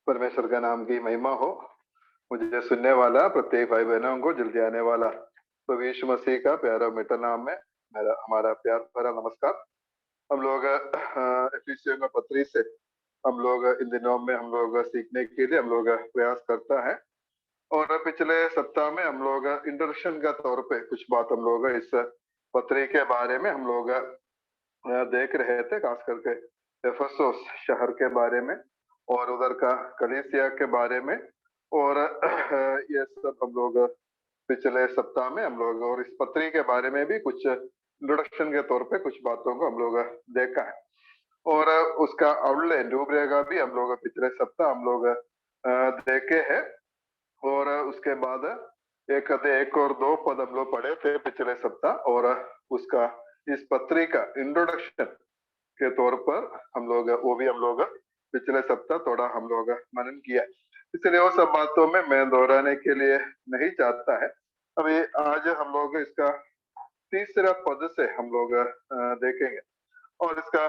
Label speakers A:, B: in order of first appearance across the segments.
A: परमेश्वर का नाम की महिमा हो। मुझे सुनने वाला प्रत्येक भाई बहनों को जल्दी आने वाला प्रभु यीशु मसीह का प्यारा मीठा नाम में मेरा हमारा प्यार भरा नमस्कार। हम लोग एफिसियों का पत्री से हम लोग इन दिनों में हम लोग सीखने के लिए हम लोग प्रयास करता है। और पिछले सप्ताह में हम लोग इंट्रोडक्शन का तौर पे कुछ बात हम लोग इस पत्री के बारे में हम लोग देख रहे थे, खास करके एफेसुस शहर के बारे में और उधर का कलीसिया के बारे में। और ये सब हम लोग पिछले सप्ताह में हम लोग और इस पत्री के बारे में भी कुछ इंट्रोडक्शन के तौर पे कुछ बातों को हम लोग देखा है। और उसका आउटलाइन रूपरेखा भी हम लोग पिछले सप्ताह हम लोग देखे हैं। और उसके बाद एक और दो पद हम लोग पढ़े थे पिछले सप्ताह। और उसका इस पत्री का इंट्रोडक्शन के तौर पर हम लोग वो भी हम लोग पिछले सप्ताह थोड़ा हम लोग मनन किया, इसलिए वो सब बातों में मैं दोहराने के लिए नहीं चाहता है। अभी आज हम लोग इसका तीसरा पद से हम लोग देखेंगे और इसका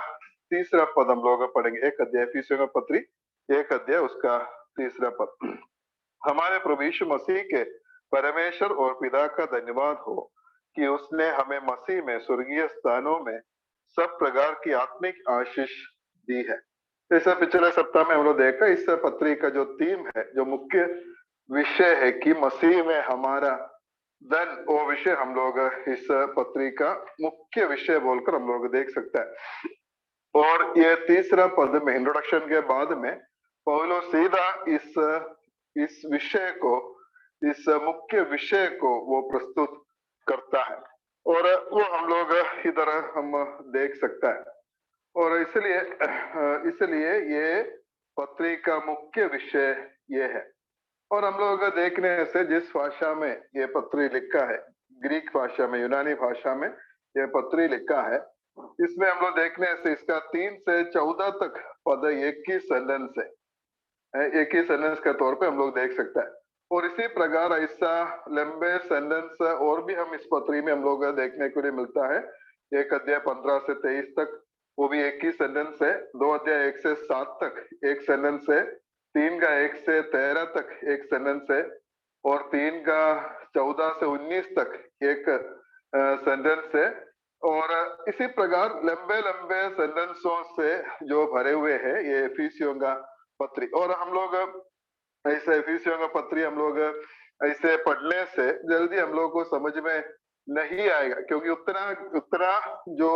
A: तीसरा पद हम लोग पढ़ेंगे। एक अध्याय एफिसियों का पत्री, एक अध्याय उसका तीसरा पद। हमारे प्रभु यीशु मसीह के परमेश्वर और पिता का धन्यवाद हो कि उसने हमें मसीह में स्वर्गीय स्थानों में सब प्रकार की आत्मिक आशीष दी है। जैसा पिछले सप्ताह में हम लोग देखा, इस पत्री का जो थीम है, जो मुख्य विषय है कि मसीह में हमारा धन, वो विषय हम लोग इस पत्री का मुख्य विषय बोलकर हम लोग देख सकते हैं। और ये तीसरा पद में इंट्रोडक्शन के बाद में पौलुस सीधा इस विषय को, इस मुख्य विषय को वो प्रस्तुत करता है और वो हम लोग इधर हम देख सकता है। और इसलिए ये पत्री का मुख्य विषय ये है। और हम लोग देखने से जिस भाषा में ये पत्री लिखा है, ग्रीक भाषा में, यूनानी भाषा में ये पत्री लिखा है, इसमें हम लोग देखने से इसका 3 से 14 तक पद एक ही सेंटेंस है, एक ही सेंटेंस के तौर पे हम लोग देख सकते हैं। और इसी प्रकार ऐसा लंबे सेंटेंस और भी हम इस पत्री में हम लोग देखने के लिए मिलता है। एक अध्याय 15 से 23 तक वो भी एक ही सेंटेंस है। 2 अध्याय 1 से 7 तक एक सेंटेंस है। 3 का 1 से 13 तक एक सेंटेंस है। और 3 का 14 से 19 तक एक सेंटेंस है। और इसी प्रकार लंबे लंबे सेंटेंसों से जो भरे हुए हैं ये एफिसियों का पत्री। और हम लोग ऐसे एफिसियों का पत्री हम लोग ऐसे पढ़ने से जल्दी हम लोग को समझ में नहीं आएगा, क्योंकि उतना उतना जो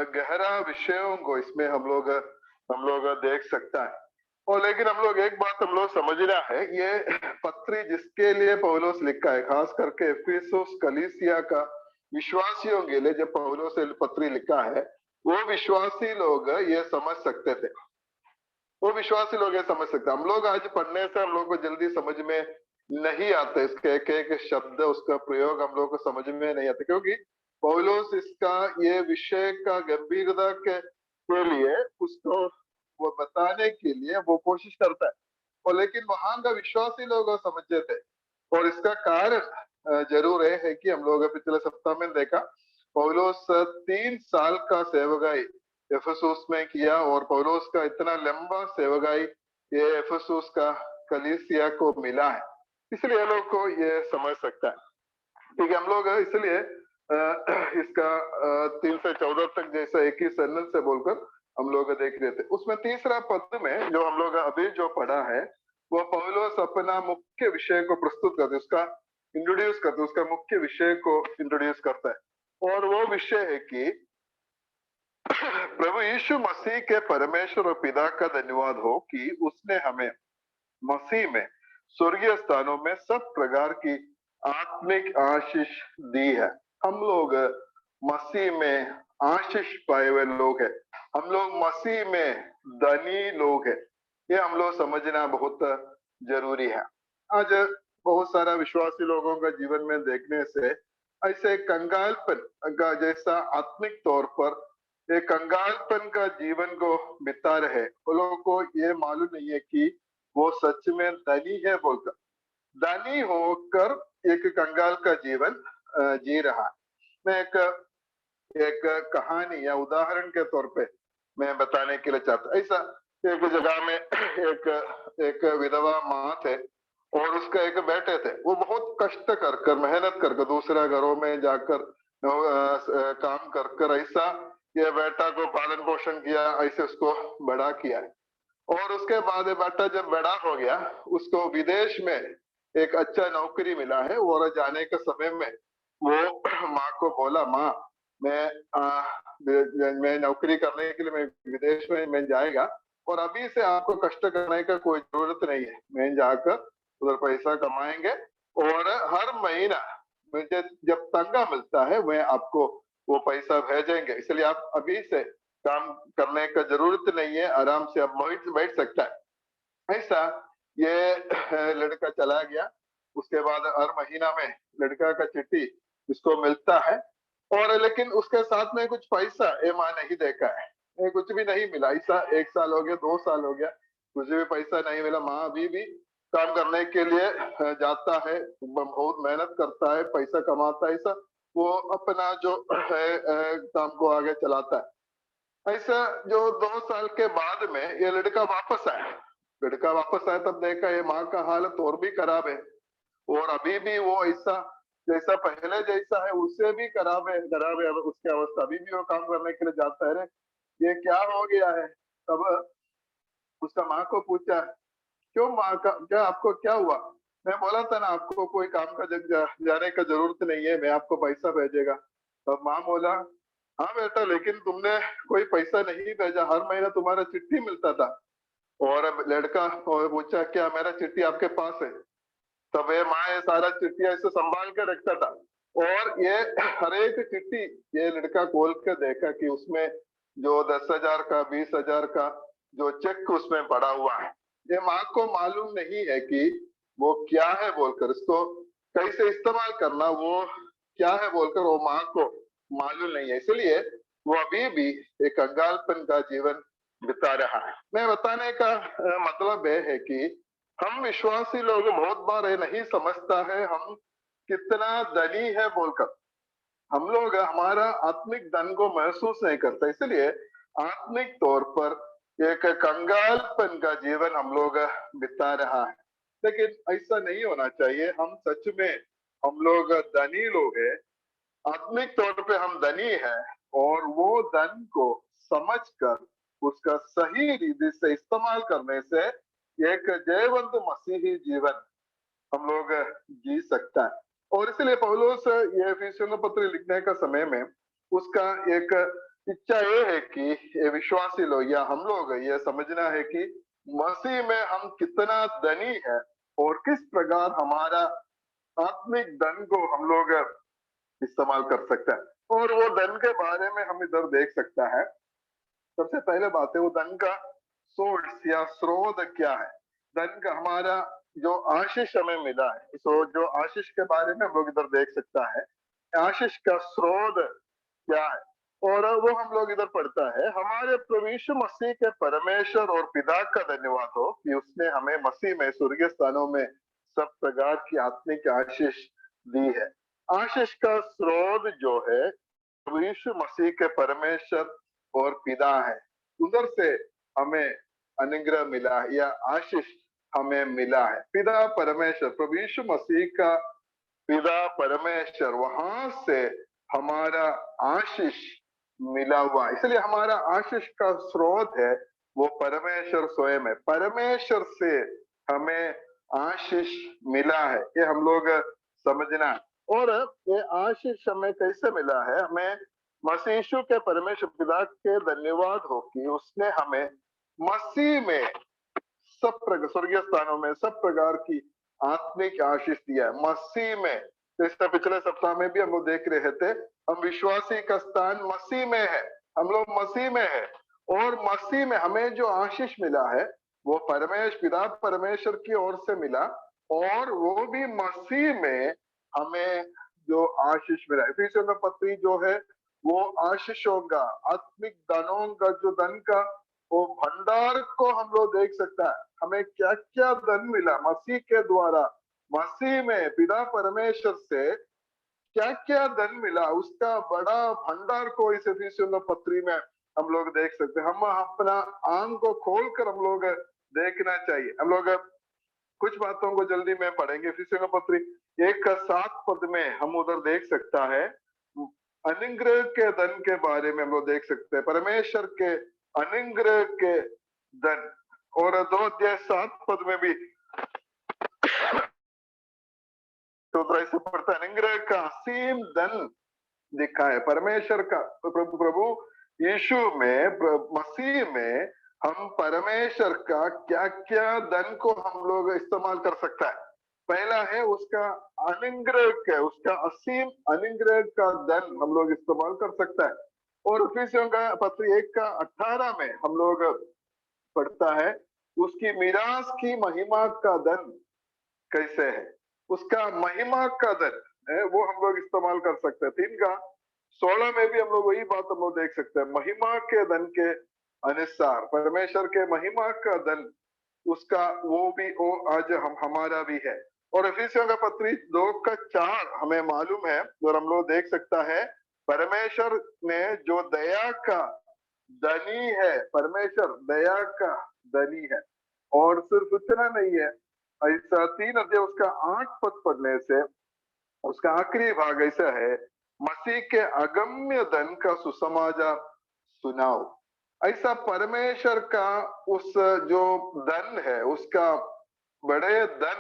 A: गहरा विषयों को इसमें हम लोग देख सकता है। और लेकिन हम लोग एक बात हम लोग समझना है, ये पत्री जिसके लिए पौलुस लिखा है, खास करके एफिसुस कलीसिया का विश्वासियों के लिए जब पौलुस पत्री लिखा है, वो विश्वासी लोग ये समझ सकते थे, वो विश्वासी लोग ये समझ सकते। हम लोग आज पढ़ने से हम लोग को जल्दी समझ में नहीं आता, इसके एक एक शब्द, उसका प्रयोग हम लोग को समझ में नहीं आता, क्योंकि पौलुस इसका ये विषय का गंभीरता के लिए उसको वो बताने के लिए वो कोशिश करता है। और लेकिन वहां का विश्वासी लोग समझते थे। और इसका कारण जरूर है कि हम लोग पिछले सप्ताह में देखा, पौलुस 3 साल का सेवकाई एफेसुस में किया। और पौलुस का इतना लंबा सेवकाई ये एफेसुस का कलीसिया को मिला है, इसलिए लोग को ये समझ सकता है। ठीक है, हम लोग इसलिए इसका 3 से 14 तक जैसा एक ही सेंटेंस से बोलकर हम लोग देख रहे थे। उसमें तीसरा पद में जो हम लोग अभी जो पढ़ा है, वो पौलुस अपना मुख्य विषय को प्रस्तुत करते, उसका इंट्रोड्यूस करते, उसका मुख्य विषय को इंट्रोड्यूस करता है। और वो विषय है कि प्रभु यीशु मसीह के परमेश्वर और पिता का धन्यवाद हो कि उसने हमें मसीह में स्वर्गीय स्थानों में सब प्रकार की आत्मिक आशीष दी है। हम लोग मसीह में आशीष पाए हुए लोग हैं, हम लोग मसीह में धनी लोग हैं, ये हम लोग समझना बहुत जरूरी है। आज बहुत सारा विश्वासी लोगों का जीवन में देखने से ऐसे कंगालपन का जैसा आत्मिक तौर पर एक कंगालपन का जीवन को बिता रहे, वो लोगों को ये मालूम नहीं है कि वो सच में धनी है बोलकर, धनी होकर एक कंगाल का जीवन जी रहा है। मैं एक कहानी या उदाहरण के तौर पे मैं बताने के लिए चाहता। ऐसा एक जगह में एक एक विधवा माँ थे और उसका एक बेटे थे। वो बहुत कष्ट कर कर मेहनत कर कर दूसरा घरों में जाकर काम कर कर ऐसा ये बेटा को पालन पोषण किया, ऐसे उसको बड़ा किया। और उसके बाद ये बेटा जब बड़ा हो गया, उसको विदेश में एक अच्छा नौकरी मिला है और जाने के समय में वो माँ को बोला, माँ मैं मैं नौकरी करने के लिए मैं विदेश में मैं जाएगा और अभी से आपको कष्ट करने का कोई जरूरत नहीं है। मैं जाकर उधर पैसा कमाएंगे और हर महीना मुझे जब तनख्वाह मिलता है मैं आपको वो पैसा भेजेंगे, इसलिए आप अभी से काम करने का जरूरत नहीं है, आराम से आप बैठ बैठ सकता है। ऐसा ये लड़का चला गया। उसके बाद हर महीना में लड़का का चिट्ठी इसको मिलता है और लेकिन उसके साथ में कुछ पैसा ये माँ नहीं देखा है, ये कुछ भी नहीं मिला। ऐसा 1 साल हो गया, 2 साल हो गया, कुछ भी पैसा नहीं मिला। माँ अभी भी काम करने के लिए जाता है, बहुत मेहनत करता है, पैसा कमाता है, ऐसा वो अपना जो है काम को आगे चलाता है। ऐसा जो 2 साल के बाद में ये लड़का वापस आया। लड़का वापस आया तब देखा ये माँ का हालत और भी खराब है और अभी भी वो ऐसा जैसा पहले जैसा है उससे भी खराब है उसकी अवस्था। अभी भी वो काम करने के लिए जाता है। रे ये क्या हो गया है? तब उसका माँ को पूछा, क्यों माँ का क्या आपको क्या हुआ? मैं बोला था ना आपको कोई काम का जाने का जरूरत नहीं है, मैं आपको पैसा भेजेगा। तब माँ बोला, हाँ बेटा लेकिन तुमने कोई पैसा नहीं भेजा, हर महीना तुम्हारा चिट्ठी मिलता था। और अब लड़का और पूछा, क्या मेरा चिट्ठी आपके पास है? तब ये माँ ये सारा चिट्ठी ऐसे संभाल के रखता था और ये हर एक चिट्ठी ये लड़का खोल के देखा कि उसमें जो 10,000 का 20,000 का जो चेक उसमें पड़ा हुआ है। ये माँ को मालूम नहीं है कि वो क्या है बोलकर इसको कैसे इस्तेमाल करना, वो क्या है बोलकर वो माँ को मालूम नहीं है, इसलिए वो अभी भी एक कंगालपन का जीवन बिता रहा है। मैं बताने का मतलब यह है कि हम विश्वासी लोग बहुत बार ये नहीं समझता है हम कितना धनी है बोलकर। हम लोग हमारा आत्मिक धन को महसूस नहीं करते, इसलिए आत्मिक तौर पर एक कंगालपन का जीवन हम लोग बिता रहा है। लेकिन ऐसा नहीं होना चाहिए। हम सच में हम लोग धनी लोग हैं, आत्मिक तौर पे हम धनी हैं और वो धन को समझकर उसका सही रीति से इस्तेमाल करने से एक जयवंत मसीही जीवन हम लोग जी सकता है। और इसलिए पौलुस ये इफिसियों पत्र लिखने का समय में उसका एक इच्छा ये है कि ये विश्वासी लोग या हम लोग ये समझना है कि मसीह में हम कितना धनी है और किस प्रकार हमारा आत्मिक धन को हम लोग इस्तेमाल कर सकते हैं। और वो धन के बारे में हम इधर देख सकता है। सबसे पहले बात है वो धन का सोर्स या स्रोत क्या है। धन का हमारा जो आशीष हमें मिला है, तो जो आशीष के बारे में हम लोग इधर देख सकता है आशीष का स्रोत क्या है। और वो हम लोग इधर पढ़ता है, हमारे प्रभु यीशु मसीह के परमेश्वर और पिता का धन्यवाद हो कि उसने हमें मसीह में स्वर्गीय स्थानों में सब प्रकार की आत्मिक आशीष दी है। आशीष का स्रोत जो है प्रभु यीशु मसीह के परमेश्वर और पिता है, उधर से हमें अनुग्रह मिला है या आशीष हमें मिला है। पिता परमेश्वर, प्रभु यीशु मसीह का पिता परमेश्वर, वहां से हमारा आशीष मिला हुआ, इसलिए हमारा आशीष का स्रोत है वो परमेश्वर स्वयं है। परमेश्वर से हमें आशीष मिला है, ये हम लोग समझना। और ये आशीष हमें कैसे मिला है? हमें मसीह यीशु के परमेश्वर पिता के धन्यवाद हो कि उसने हमें मसीह में सब प्रकार स्वर्गीय स्थानों में सब प्रकार की आत्मिक आशीष दिया है मसीह में। जैसे पिछले सप्ताह में भी हम लोग देख रहे थे, हम विश्वासी का स्थान मसीह में है, हम लोग मसीह में है और मसीह में हमें जो आशीष मिला है वो परमेश्वर पिता परमेश्वर की ओर से मिला और वो भी मसीह में हमें जो आशीष मिला है। इफिसियों का पत्री जो है वो आशीषों का, आत्मिक धनों का, जो धन का वो भंडार को हम लोग देख सकता है। हमें क्या क्या धन मिला मसीह के द्वारा, मसीह में पिता परमेश्वर से क्या क्या धन मिला, उसका बड़ा भंडार को इस इफिसियों पत्री में हम लोग देख सकते हैं। हम अपना आंख को खोलकर हम लोग देखना चाहिए। हम लोग कुछ बातों को जल्दी में पढ़ेंगे। इफिसियों का पत्री 1:7 में हम उधर देख सकता है, अनुग्रह के धन के बारे में हम लोग देख सकते हैं, परमेश्वर के अनुग्रह के धन। और 2:7 में भी तो ऐसे पढ़ता है, अनुग्रह का असीम धन दिखा है परमेश्वर का। प्रभु यीशु में, मसीह में हम परमेश्वर का क्या क्या धन को हम लोग इस्तेमाल कर सकता है। पहला है उसका अनुग्रह का, उसका असीम अनुग्रह का धन हम लोग इस्तेमाल कर सकता है। और इफिसियों का पत्र 1:18 में हम लोग पढ़ता है, उसकी मीरास की महिमा का धन कैसे है, उसका महिमा का धन है वो हम लोग इस्तेमाल कर सकते हैं। 3:16 में भी हम लोग वही बात हम लोग देख सकते हैं, महिमा के धन के अनुसार परमेश्वर के महिमा का धन उसका वो आज हम हमारा भी है। और इफिसियों का पत्री 2:4 हमें मालूम है और हम लोग देख सकता है, परमेश्वर ने जो दया का धनी है, परमेश्वर दया का धनी है। और सिर्फ इतना नहीं है, ऐसा 3 अध्याय उसका 8 पद पढ़ने से उसका आखिरी भाग ऐसा है, मसीह के अगम्य धन का सुसमाचार सुनाओ। ऐसा परमेश्वर का उस जो धन है, उसका बड़े धन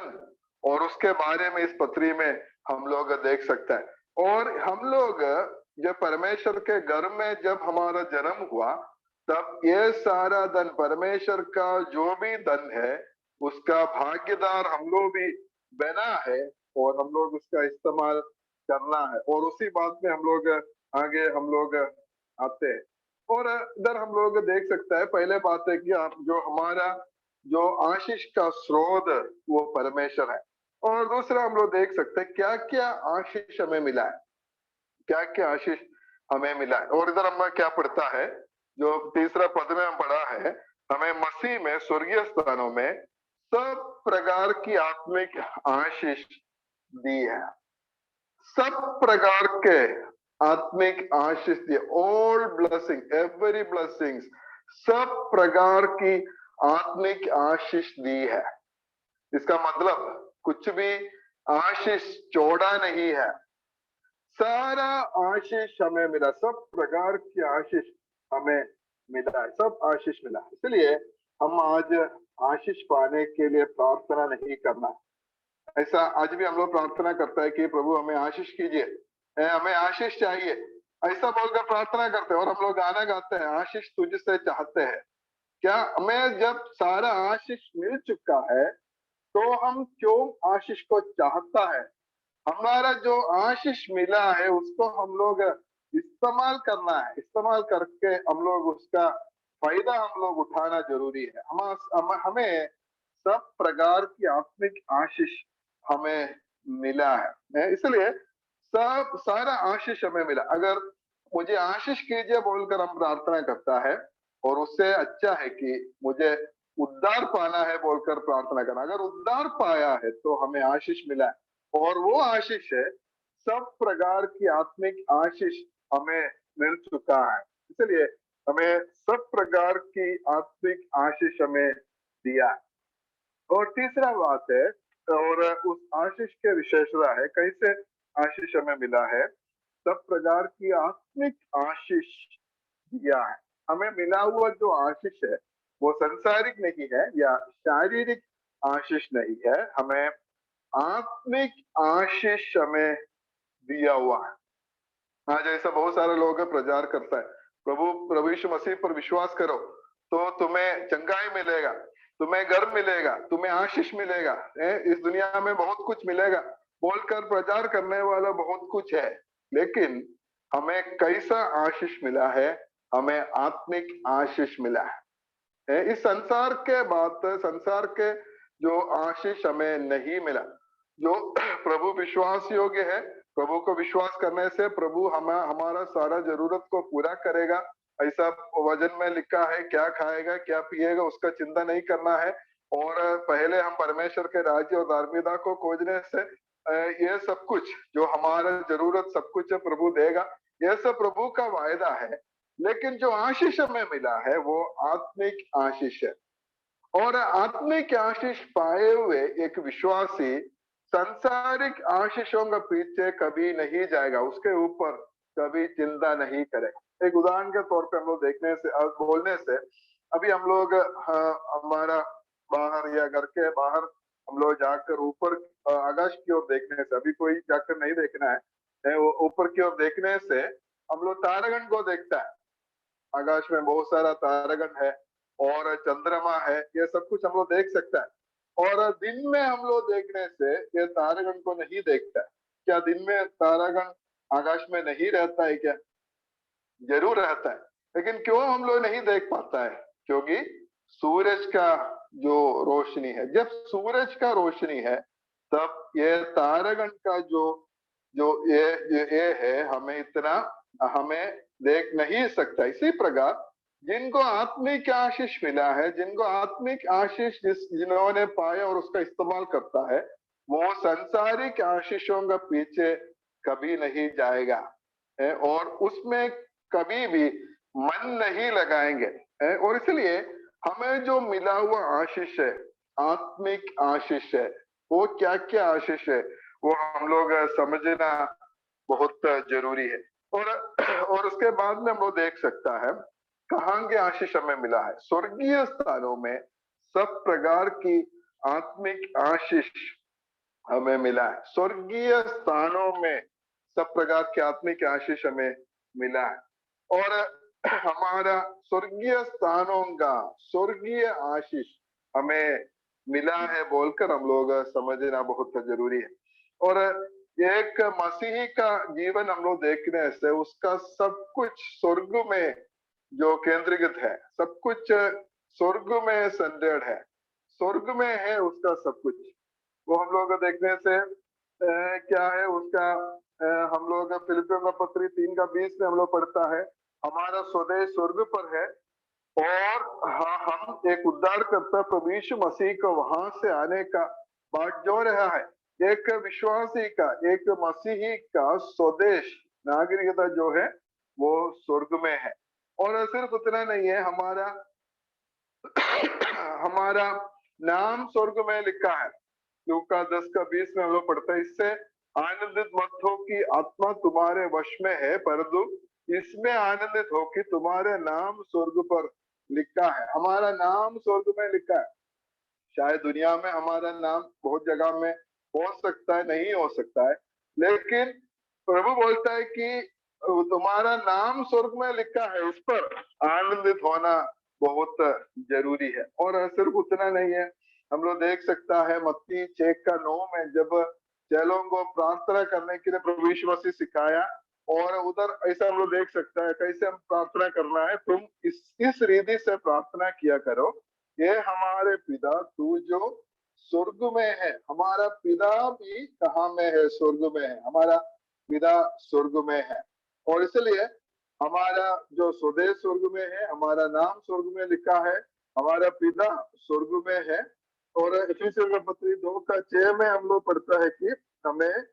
A: और उसके बारे में इस पत्री में हम लोग देख सकते हैं। और हम लोग जब परमेश्वर के घर में जब हमारा जन्म हुआ, तब ये सारा धन परमेश्वर का जो भी धन है उसका भागीदार हम लोग भी बना है और हम लोग उसका इस्तेमाल करना है। और उसी बात में हम लोग आगे हम लोग आते हैं। और इधर हम लोग देख सकते हैं, पहले बात है कि आप जो हमारा जो आशीष का स्रोत वो परमेश्वर है। और दूसरा हम लोग देख सकते हैं क्या क्या आशीष हमें मिला है, क्या क्या आशीष हमें मिला है। और इधर हमें क्या पढ़ता है, जो तीसरा पद में हम पढ़ा है, हमें मसीह में स्वर्गीय स्थानों में सब प्रकार की आत्मिक आशीष दी है। सब प्रकार के आत्मिक आशीष दिए, ऑल ब्लेसिंग, एवरी ब्लेसिंग्स, सब प्रकार की आत्मिक आशीष दी है। इसका मतलब कुछ भी आशीष छोड़ा नहीं है, सारा आशीष हमें मिला, सब प्रकार की आशीष हमें मिला है, सब आशीष मिला। इसलिए हम आज आशीष पाने के लिए प्रार्थना नहीं करना। ऐसा आज भी हम लोग प्रार्थना करता है कि प्रभु हमें आशीष कीजिए, हमें आशीष चाहिए, ऐसा बोलकर प्रार्थना करते हैं। और हम लोग गाना गाते हैं, आशीष तुझसे चाहते हैं। क्या हमें जब सारा आशीष मिल चुका है तो हम क्यों आशीष को चाहता है? हमारा जो आशीष मिला है उसको हम लोग इस्तेमाल करना है, इस्तेमाल करके हम लोग उसका फायदा हम लोग उठाना जरूरी है। हमें सब प्रकार की आत्मिक आशीष हमें मिला है, इसलिए सब सारा आशीष हमें मिला। अगर मुझे आशीष कीजिए बोलकर हम प्रार्थना करता है, और उससे अच्छा है कि मुझे उद्धार पाना है बोलकर प्रार्थना करना। अगर उद्धार पाया है तो हमें आशीष मिला है, और वो आशीष है सब प्रकार की आत्मिक आशीष हमें मिल चुका है। इसलिए हमें सब प्रकार की आत्मिक आशीष हमें दिया है। और तीसरा बात है, और उस आशीष के विशेषता है, कैसे आशीष हमें मिला है, सब प्रकार की आत्मिक आशीष दिया है। हमें मिला हुआ जो आशीष है वो संसारिक नहीं है या शारीरिक आशीष नहीं है, हमें आत्मिक आशीष हमें दिया हुआ है। आज ऐसा बहुत सारे लोग प्रचार करता है, प्रभु यीशु मसीह पर विश्वास करो तो तुम्हें चंगाई मिलेगा, तुम्हें घर मिलेगा, तुम्हें आशीष मिलेगा, इस दुनिया में बहुत कुछ मिलेगा बोलकर प्रचार करने वाला बहुत कुछ है। लेकिन हमें कैसा आशीष मिला है? हमें आत्मिक आशीष मिला है। इस संसार के बात, संसार के जो आशीष हमें नहीं मिला, जो प्रभु विश्वास योग्य है, प्रभु को विश्वास करने से प्रभु हमारा सारा जरूरत को पूरा करेगा। ऐसा वचन में लिखा है, क्या खाएगा क्या पिएगा उसका चिंता नहीं करना है, और पहले हम परमेश्वर के राज्य और धार्मिकता को खोजने से ये सब कुछ जो हमारा जरूरत सब कुछ प्रभु देगा। यह सब प्रभु का वायदा है। लेकिन जो आशीष हमें मिला है वो आत्मिक आशीष है। और आत्मिक आशीष पाए हुए एक विश्वासी संसारिक आशीषों के पीछे कभी नहीं जाएगा, उसके ऊपर कभी चिंता नहीं करेगा। एक उदाहरण के तौर पे हम लोग देखने से और बोलने से, अभी हम लोग हमारा बाहर या घर के बाहर हम लोग जाकर ऊपर आकाश की ओर देखने से, अभी कोई जाकर नहीं देखना है, वो ऊपर की ओर देखने से हम लोग तारागण को देखता है। आकाश में बहुत सारा तारागण है और चंद्रमा है, ये सब कुछ हम लोग देख सकता है। और दिन में हम लोग देखने से ये तारागण को नहीं देखता है। क्या दिन में तारागण आकाश में नहीं रहता है क्या? जरूर रहता है, लेकिन क्यों हम लोग नहीं देख पाता है? क्योंकि सूरज का जो रोशनी है, जब सूरज का रोशनी है तब ये तारागण का जो जो ये है हमें इतना हमें देख नहीं सकता। इसी प्रकार जिनको आत्मिक आशीष मिला है, जिनको आत्मिक आशीष जिन्होंने पाया और उसका इस्तेमाल करता है, वो संसारिक आशीषों का पीछे कभी नहीं जाएगा है और उसमें कभी भी मन नहीं लगाएंगे है। और इसलिए हमें जो मिला हुआ आशीष है, आत्मिक आशीष है, वो क्या क्या आशीष है वो हम लोग समझना बहुत जरूरी है। और उसके बाद में हम लोग देख सकता है कहाँ के आशीष हमें मिला है। स्वर्गीय स्थानों में सब प्रकार की आत्मिक आशीष हमें मिला है। स्वर्गीय स्थानों में सब प्रकार के आत्मिक आशीष हमें मिला है। और हमारा स्वर्गीय स्थानों का स्वर्गीय आशीष हमें मिला है बोलकर हम लोग समझना बहुत जरूरी है। और एक मसीही का जीवन हम लोग देखने से उसका सब कुछ स्वर्ग में जो केंद्रीकृत है, सब कुछ स्वर्ग में संडेड है, स्वर्ग में है उसका सब कुछ। वो हम लोग देखने से क्या है उसका हम लोग फिलिपियों का पत्री 3:20 में हम लोग पढ़ता है, हमारा स्वदेश स्वर्ग पर है और हाँ हम एक उद्धारकर्ता प्रभु यीशु मसीह को वहां से आने का बाट जो रहा है। एक विश्वासी का, एक मसीही का स्वदेश नागरिकता जो है वो स्वर्ग में है। और सिर्फ उतना नहीं है, हमारा हमारा नाम स्वर्ग में लिखा है। लूका 10:20 में हम लोग पढ़ते हैं, इससे आनंदित मत हो कि आत्मा तुम्हारे वश में है, परंतु इसमें आनंदित हो कि तुम्हारे नाम स्वर्ग पर लिखा है। हमारा नाम स्वर्ग में लिखा है। शायद दुनिया में हमारा नाम बहुत जगह में हो सकता है, नहीं हो सकता है, लेकिन प्रभु बोलता है कि तुम्हारा नाम स्वर्ग में लिखा है, उस पर आनंदित होना बहुत जरूरी है। और सिर्फ उतना नहीं है, हम लोग देख सकता है मत्ती 6:9 में जब चेलों को प्रार्थना करने के लिए प्रभु यीशु मसीह सिखाया, और उधर ऐसा हम लोग देख सकता है कैसे हम प्रार्थना करना है। तुम इस रीति से प्रार्थना किया करो, ये हमारे पिता तू जो स्वर्ग में है। हमारा पिता भी कहाँ में है? स्वर्ग में है। हमारा पिता स्वर्ग में है और इसलिए हमारा जो स्वदेश स्वर्ग में है, हमारा नाम स्वर्ग में लिखा है, हमारा पिता स्वर्ग में है। और इफिसियों का पत्री 2:6 में हम लोग पढ़ता है कि हमें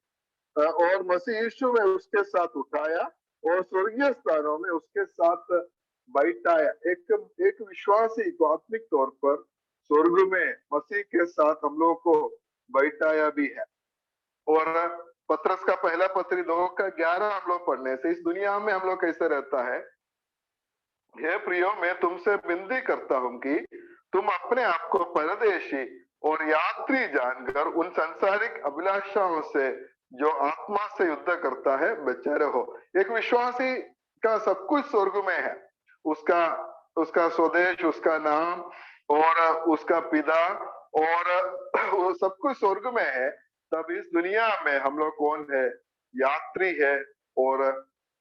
A: और मसीह यीशु में उसके साथ उठाया और स्वर्गीय स्थानों में उसके साथ बैठाया। एक विश्वासी को आत्मिक तौर पर स्वर्ग में मसीह के साथ हम लोग को बैठाया भी है। और पत्रस का पहला पत्री 2:11 हम लोग पढ़ने से इस दुनिया में हम लोग कैसे रहता है। हे प्रियो, मैं तुमसे विनती करता हूं कि तुम अपने आप को परदेशी और यात्री जानकर उन सांसारिक अभिलाषाओं से जो आत्मा से युद्ध करता है बचे रहो। एक विश्वासी का सब कुछ स्वर्ग में है, उसका उसका स्वदेश, उसका नाम और उसका पिता और वो सब कुछ स्वर्ग में है। तब इस दुनिया में हम लोग कौन है? यात्री है और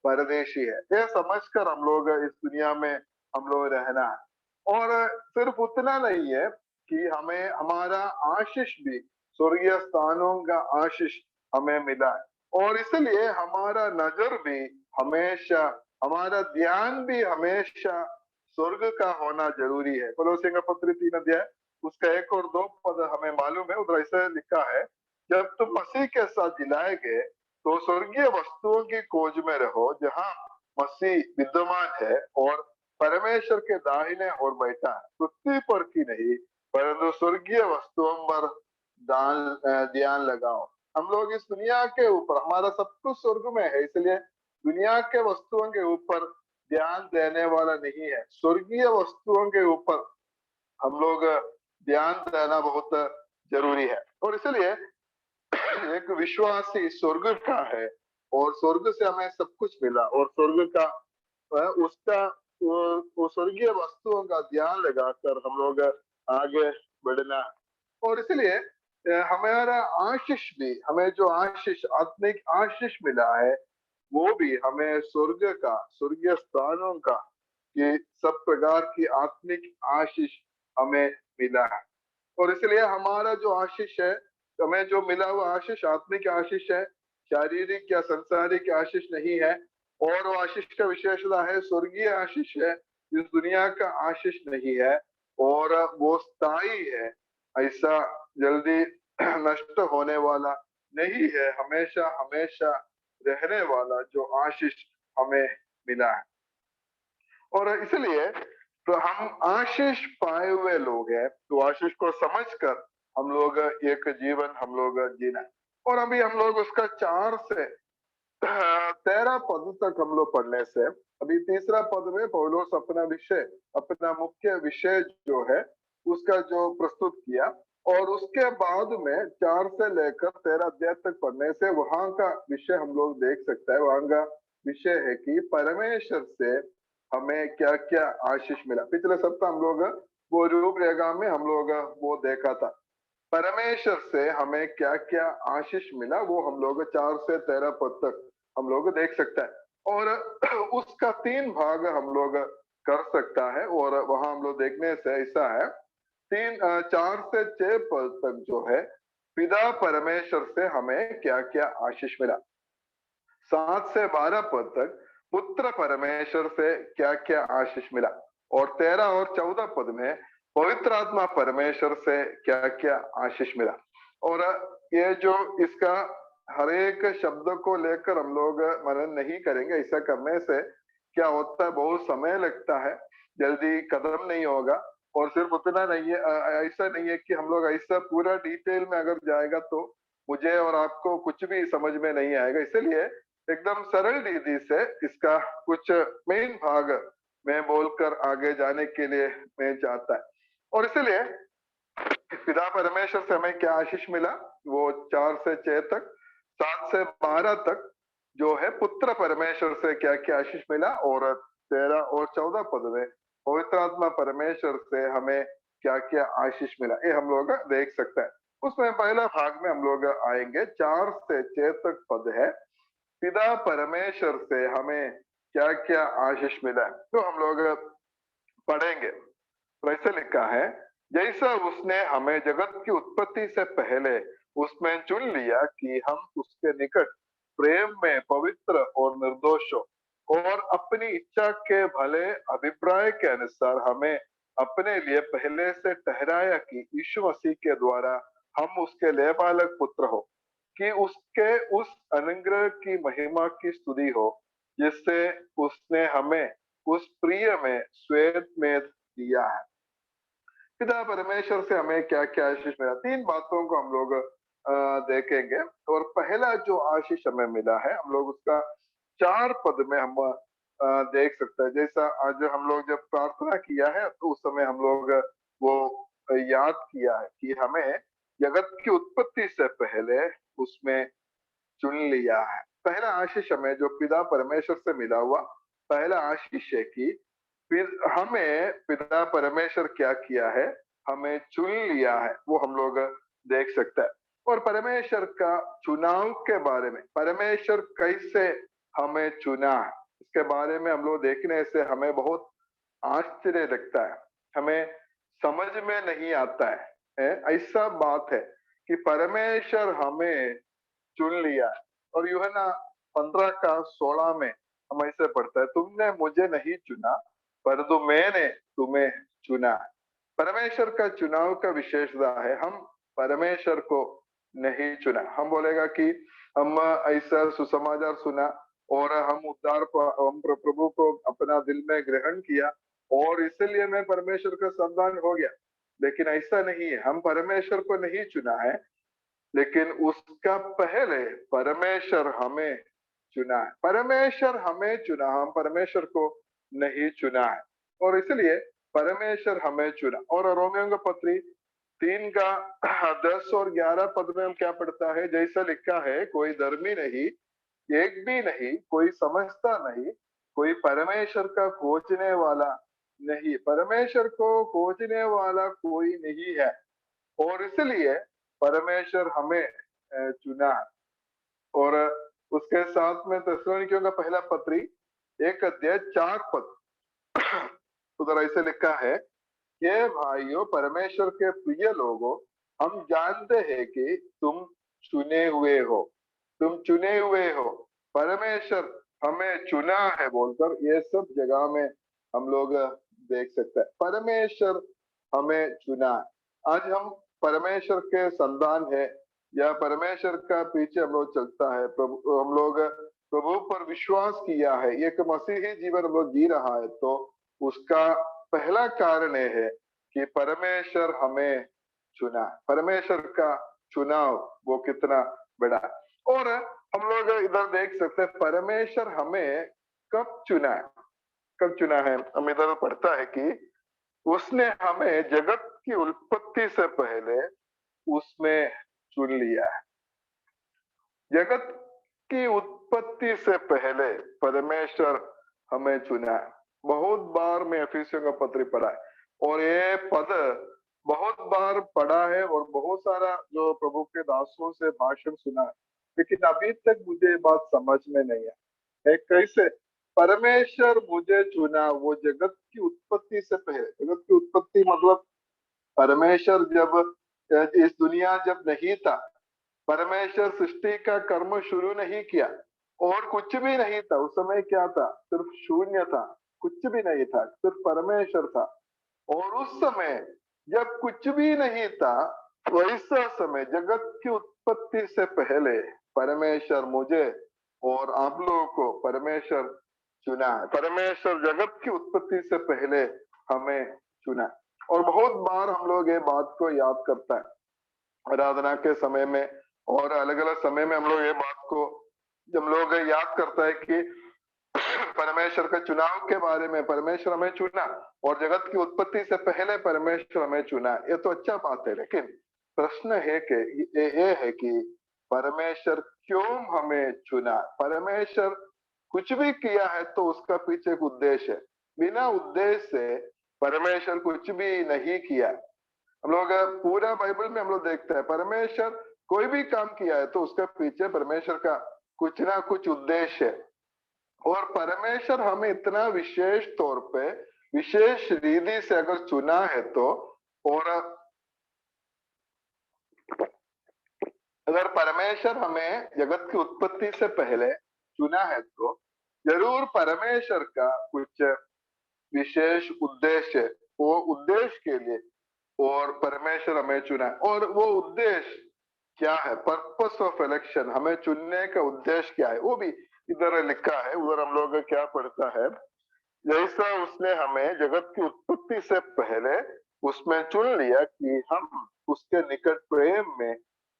A: परदेशी है। ये समझकर हम लोग इस दुनिया में हम लोग रहना है। और सिर्फ उतना नहीं है कि हमें हमारा आशीष भी स्वर्गीय स्थानों का आशीष हमें मिला है और इसलिए हमारा नजर भी हमेशा, हमारा ध्यान भी हमेशा स्वर्ग का होना जरूरी है। कोलोसियों का पत्र 3 उसका 1 और 2 पद हमें मालूम है, उधर ऐसे लिखा है, जब तुम मसीह के साथ जिलाए गए तो स्वर्गीय वस्तुओं की खोज में रहो, जहाँ मसीह विद्यमान है और परमेश्वर के दाहिने ओर बैठा है, पृथ्वी पर की नहीं परंतु स्वर्गीय वस्तुओं पर ध्यान लगाओ। हम लोग इस दुनिया के ऊपर, हमारा सब कुछ स्वर्ग में है, इसलिए दुनिया के वस्तुओं के ऊपर ध्यान देने वाला नहीं है, स्वर्गीय वस्तुओं के ऊपर हम लोग ध्यान देना बहुत जरूरी है। और इसलिए एक विश्वासी स्वर्ग का है और स्वर्ग से हमें सब कुछ मिला और स्वर्ग का उसका वो स्वर्गीय वस्तुओं का ध्यान लगाकर हम लोग आगे बढ़ना। और इसलिए हमारा आशीष भी, हमें जो आशीष, आत्मिक आशीष मिला है, वो भी हमें स्वर्ग का, स्वर्गीय स्थानों का, ये सब प्रकार की आत्मिक आशीष हमें मिला है। और इसलिए हमारा जो आशीष है, हमें जो मिला हुआ आशीष आत्मिक आशीष है, शारीरिक या संसारिक आशीष नहीं है। और वो आशीष का विशेषता है स्वर्गीय आशीष है, इस दुनिया का आशीष नहीं है और वो स्थायी है, ऐसा जल्दी नष्ट होने वाला नहीं है, हमेशा हमेशा रहने वाला जो आशीष हमें मिला है। और इसलिए तो हम आशीष पाए हुए लोग हैं, तो आशीष को समझकर हम लोग एक जीवन हम लोग जीना। और अभी हम लोग उसका 4 से 13 पद तक हम लोग पढ़ने से, अभी तीसरा पद में पौलुस अपना विषय, अपना मुख्य विषय जो है उसका जो प्रस्तुत किया, और उसके बाद में 4 से लेकर 13 अध्याय तक पढ़ने से वहां का विषय हम लोग देख सकते हैं। वहां का विषय है कि परमेश्वर से हमें क्या क्या आशीष मिला। पिछले सप्ताह हम लोग वो रूपरेखा में हम लोग वो देखा था, परमेश्वर से हमें क्या क्या आशीष मिला, वो हम लोग 4 से 13 पद तक हम लोग देख सकते हैं। और उसका 3 भाग हम लोग कर सकता है, और वहां हम लोग देखने से ऐसा है 4 से 6 पद तक जो है पिता परमेश्वर से हमें क्या क्या आशीष मिला, 7 से 12 पद तक पुत्र परमेश्वर से क्या क्या आशीष मिला, और 13 और 14 पद में पवित्र आत्मा परमेश्वर से क्या क्या आशीष मिला। और ये जो इसका हर एक शब्द को लेकर हम लोग मनन नहीं करेंगे, ऐसा करने से क्या होता है, बहुत समय लगता है, जल्दी कदम नहीं होगा। और सिर्फ उतना नहीं है, ऐसा नहीं है कि हम लोग ऐसा पूरा डिटेल में अगर जाएगा तो मुझे और आपको कुछ भी समझ में नहीं आएगा। इसलिए एकदम सरल रीति से इसका कुछ मेन भाग मैं बोलकर आगे जाने के लिए मैं चाहता है। और इसलिए पिता परमेश्वर से हमें क्या आशीष मिला, वो 4 से 6 तक, 7 से 12 तक जो है पुत्र परमेश्वर से क्या क्या आशीष मिला, और 13 और 14 पद में पवित्र आत्मा परमेश्वर से हमें क्या क्या आशीष मिला, ये हम लोग देख सकते हैं। उसमें पहला भाग में हम लोग आएंगे, 4 से 6 तक पद है, पिता परमेश्वर से हमें क्या क्या आशीष मिला, तो हम लोग पढ़ेंगे। तो ऐसे लिखा है, जैसा उसने हमें जगत की उत्पत्ति से पहले उसमें चुन लिया कि हम उसके निकट प्रेम में पवित्र और निर्दोष हो, और अपनी इच्छा के भले अभिप्राय के अनुसार हमें अपने लिए पहले से ठहराया कि यीशु मसीह के द्वारा हम उसके लेबालक पुत्र हो, कि उसके उस अनुग्रह की महिमा की स्तुति हो जिससे उसने हमें उस प्रिय में श्वेत में दिया है। पिता परमेश्वर से हमें क्या क्या आशीष मिला, 3 बातों को हम लोग देखेंगे। और पहला जो आशीष हमें मिला है, हम लोग उसका 4 पद में हम देख सकते हैं। जैसा आज हम लोग जब प्रार्थना किया है तो उस समय हम लोग वो याद किया है कि हमें जगत की उत्पत्ति से पहले उसमें चुन लिया है। पहला आशीष हमें जो पिता परमेश्वर से मिला हुआ पहला आशीष है कि फिर हमें पिता परमेश्वर क्या किया है, हमें चुन लिया है, वो हम लोग देख सकते हैं। और परमेश्वर का चुनाव के बारे में, परमेश्वर कैसे हमें चुना है, इसके बारे में हम लोग देखने से हमें बहुत आश्चर्य लगता है, हमें समझ में नहीं आता है। ऐसा बात है कि परमेश्वर हमें चुन लिया है। और यूहन्ना 15 का 16 में हम ऐसे पढ़ते हैं, तुमने मुझे नहीं चुना परंतु मैंने तुम्हें चुना है। परमेश्वर का चुनाव का विशेषता है, हम परमेश्वर को नहीं चुना। हम बोलेगा कि हम ऐसा सुसमाचार सुना, और हम प्रभु को अपना दिल में ग्रहण किया और इसलिए मैं परमेश्वर का संतान हो गया। लेकिन ऐसा नहीं है, हम परमेश्वर को नहीं चुना है, लेकिन उसका पहले परमेश्वर हमें चुना है। परमेश्वर हमें चुना, हम परमेश्वर को नहीं चुना है। और इसलिए परमेश्वर हमें चुना। और रोमियो का पत्री 3 का 10 और 11 पद में हम क्या पढ़ता है, जैसा लिखा है, कोई धर्मी नहीं, एक भी नहीं, कोई समझता नहीं, कोई परमेश्वर का खोजने वाला नहीं, परमेश्वर को खोजने वाला कोई नहीं है। और इसलिए परमेश्वर हमें चुना। और उसके साथ में थिस्सलुनीकियों का पहला पत्री 1 अध्याय 4 पद उधर ऐसे लिखा है, ये भाइयों परमेश्वर के प्रिय लोगों, हम जानते हैं कि तुम चुने हुए हो, तुम चुने हुए हो, परमेश्वर हमें चुना है बोलकर ये सब जगह में हम लोग देख सकते हैं। परमेश्वर हमें चुना है। आज हम परमेश्वर के संतान है या परमेश्वर का पीछे हम लोग चलता है, प्रभु हम लोग प्रभु पर विश्वास किया है, एक मसीही जीवन हम लोग जी रहा है, तो उसका पहला कारण ये है कि परमेश्वर हमें चुना। परमेश्वर का चुनाव वो कितना बड़ा है। और हम लोग इधर देख सकते हैं परमेश्वर हमें कब चुना है। कब चुना है, हम इधर पढ़ता है कि उसने हमें जगत की उत्पत्ति से पहले उसमें चुन लिया है। जगत की उत्पत्ति से पहले परमेश्वर हमें चुना है। बहुत बार मैं एफिसियों का पत्र पढ़ा है और ये पद बहुत बार पढ़ा है और बहुत सारा जो प्रभु के दासों से भाषण सुना है, लेकिन अभी तक मुझे ये बात समझ में नहीं है कैसे परमेश्वर मुझे चुना। वो जगत की उत्पत्ति से पहले, जगत की उत्पत्ति मतलब परमेश्वर जब इस दुनिया जब नहीं था, परमेश्वर सृष्टि का कर्म शुरू नहीं किया और कुछ भी नहीं था उस समय, क्या था, सिर्फ शून्य था, कुछ भी नहीं था, सिर्फ परमेश्वर था। और उस समय जब कुछ भी नहीं था, वैसा समय जगत की उत्पत्ति से पहले परमेश्वर मुझे और आप लोगों को परमेश्वर चुना है। परमेश्वर जगत की उत्पत्ति से पहले हमें चुना। और बहुत बार हम लोग ये बात को याद करता है आराधना के समय में और अलग अलग समय में हम लोग ये बात को जब लोग याद करता है कि परमेश्वर के चुनाव के बारे में, परमेश्वर हमें चुना और जगत की उत्पत्ति से पहले परमेश्वर हमें चुना। ये तो अच्छा बात है, लेकिन प्रश्न है कि ये है कि परमेश्वर क्यों हमें चुना। परमेश्वर कुछ भी किया है तो उसका पीछे एक उद्देश्य है। बिना उद्देश्य से परमेश्वर कुछ भी नहीं किया। हम लोग पूरा बाइबल में हम लोग देखते हैं परमेश्वर कोई भी काम किया है तो उसका पीछे परमेश्वर का कुछ ना कुछ उद्देश्य है। और परमेश्वर हमें इतना विशेष तौर पे विशेष रीति से अगर चुना है तो, और अगर परमेश्वर हमें जगत की उत्पत्ति से पहले चुना है तो जरूर परमेश्वर का कुछ विशेष उद्देश्य, वो उद्देश्य के लिए और परमेश्वर हमें चुना है। और वो उद्देश्य क्या है, पर्पस ऑफ इलेक्शन, हमें चुनने का उद्देश्य क्या है, वो भी इधर लिखा है। उधर हम लोग क्या पढ़ता है, जैसा उसने हमें जगत की उत्पत्ति से पहले उसमें चुन लिया कि हम उसके निकट प्रेम में